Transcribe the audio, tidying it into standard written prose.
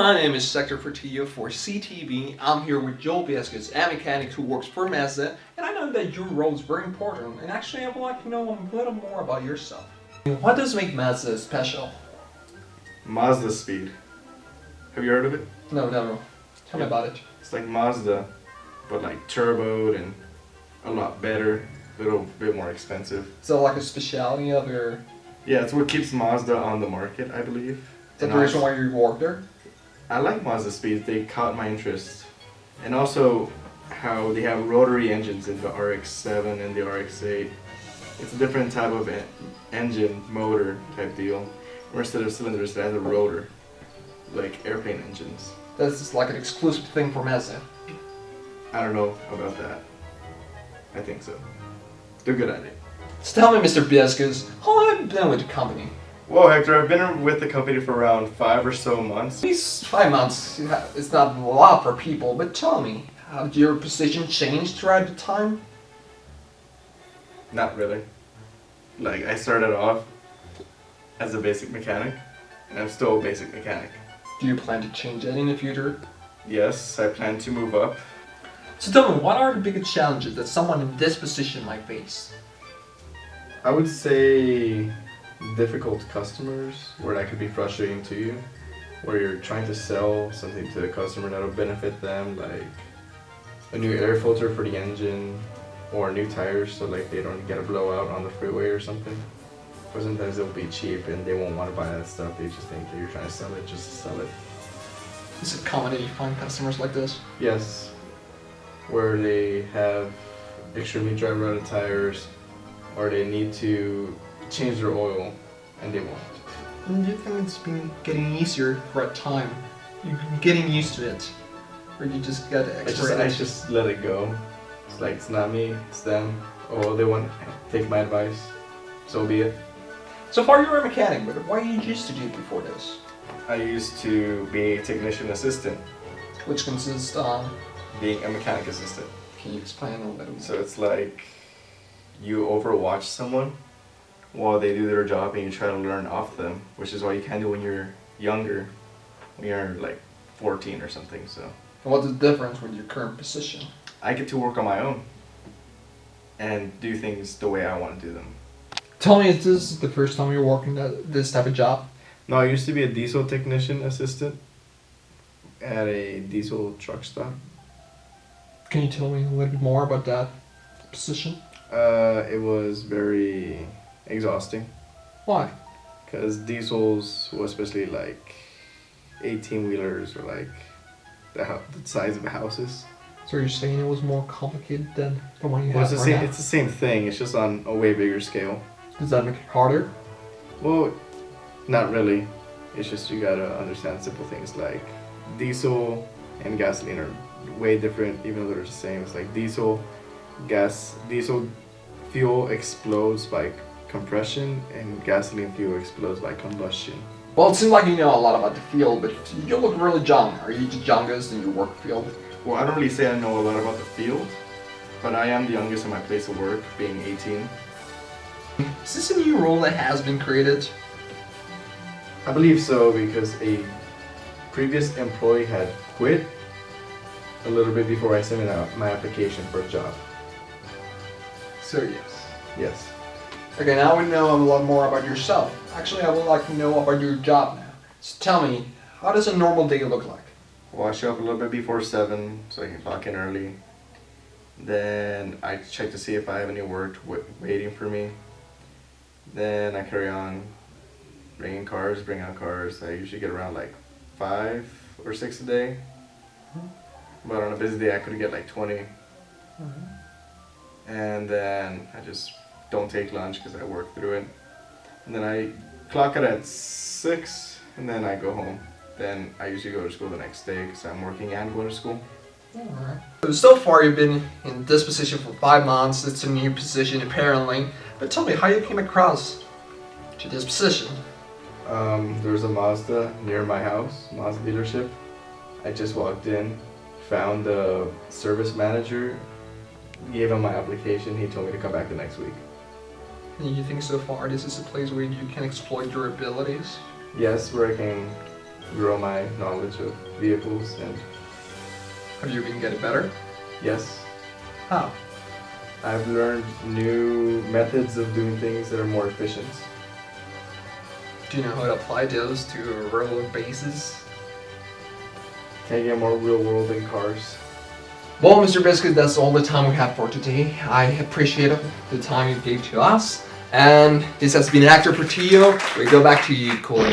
My name is Sector Fortillo for CTV. I'm here with Joel Biescas, a mechanic who works for Mazda, and I know that your role is very important, and actually I would like to know a little more about yourself. What does make Mazda special? Mazda speed. Have you heard of it? No, never. Tell me about it. It's like Mazda, but like turboed and a lot better, a little bit more expensive. Is that like a specialty of your... Yeah, it's what keeps Mazda on the market, I believe. Is that the reason why you work there? I like Mazda speeds, they caught my interest. And also how they have rotary engines in the RX-7 and the RX-8. It's a different type of engine, motor type deal. Or instead of cylinders, it has a rotor, like airplane engines. That's just like an exclusive thing for Mazda. I don't know about that. I think so. They're good at it. So tell me, Mr. Biescas, how long have you been with the company? Well, Hector, I've been with the company for around 5 or so months. These 5 months, it's not a lot for people, but tell me, how did your position change throughout the time? Not really. Like, I started off as a basic mechanic, and I'm still a basic mechanic. Do you plan to change that in the future? Yes, I plan to move up. So tell me, what are the biggest challenges that someone in this position might face? I would say difficult customers, where that could be frustrating to you, where you're trying to sell something to the customer that'll benefit them, like a new air filter for the engine, or new tires so like they don't get a blowout on the freeway or something. Or sometimes it'll be cheap and they won't want to buy that stuff, they just think that you're trying to sell it just to sell it. Is it common that you find customers like this? Yes, where they have extremely dry rotted tires, or they need to change their oil and they won't. And do you think it's been getting easier throughout time? You're getting used to it? Or you just got I extra just let it go. It's like, it's not me, it's them. Oh, they want to take my advice, so be it. So far you were a mechanic, but what did you used to do before this? I used to be a technician assistant, Which consists on... being a mechanic assistant. Can you explain a little bit more? So it's like you overwatch someone while they do their job and you try to learn off them, which is what you can do when you're younger, when you're like 14 or something. So. And what's the difference with your current position? I get to work on my own and do things the way I want to do them. Tell me, is this the first time you're working this type of job? No, I used to be a diesel technician assistant at a diesel truck stop. Can you tell me a little bit more about that position? It was very exhausting. Why? Because diesels, well, especially like 18-wheelers or like the size of houses. So you're saying it was more complicated than the one you Well, have it's right now? the same thing, it's just on a way bigger scale. Does that make it harder? Well, not really. It's just you gotta understand simple things like diesel and gasoline are way different, even though they're the same. It's like diesel fuel explodes by compression and gasoline fuel explodes by combustion. Well, it seems like you know a lot about the field, but you look really young. Are you the youngest in your work field? Well, I don't really say I know a lot about the field, but I am the youngest in my place of work, being 18. Is this a new role that has been created? I believe so, because a previous employee had quit a little bit before I sent out my application for a job. So yes. Yes. Okay, now we know a lot more about yourself. Actually, I would like to know about your job now. So tell me, how does a normal day look like? Well, I show up a little bit before 7 so I can clock in early. Then I check to see if I have any work waiting for me. Then I carry on bring out cars. I usually get around like 5 or 6 a day. But on a busy day I could get like 20. And then I just don't take lunch because I work through it. And then I clock it at 6 and then I go home. Then I usually go to school the next day because I'm working and going to school. Alright. So far you've been in this position for 5 months. It's a new position apparently. But tell me how you came across to this position. There's a Mazda near my house, Mazda dealership. I just walked in, found the service manager, gave him my application, he told me to come back the next week. And you think so far this is a place where you can exploit your abilities? Yes, where I can grow my knowledge of vehicles, and Have you been getting better? yes, How? I've learned new methods of doing things that are more efficient. Do you know how to apply those to a real basis? Can I get more real world in cars? Well, Mr. Biscuit, that's all the time we have for today. I appreciate the time you gave to us. And this has been Actor Portillo. We go back to you, Colin.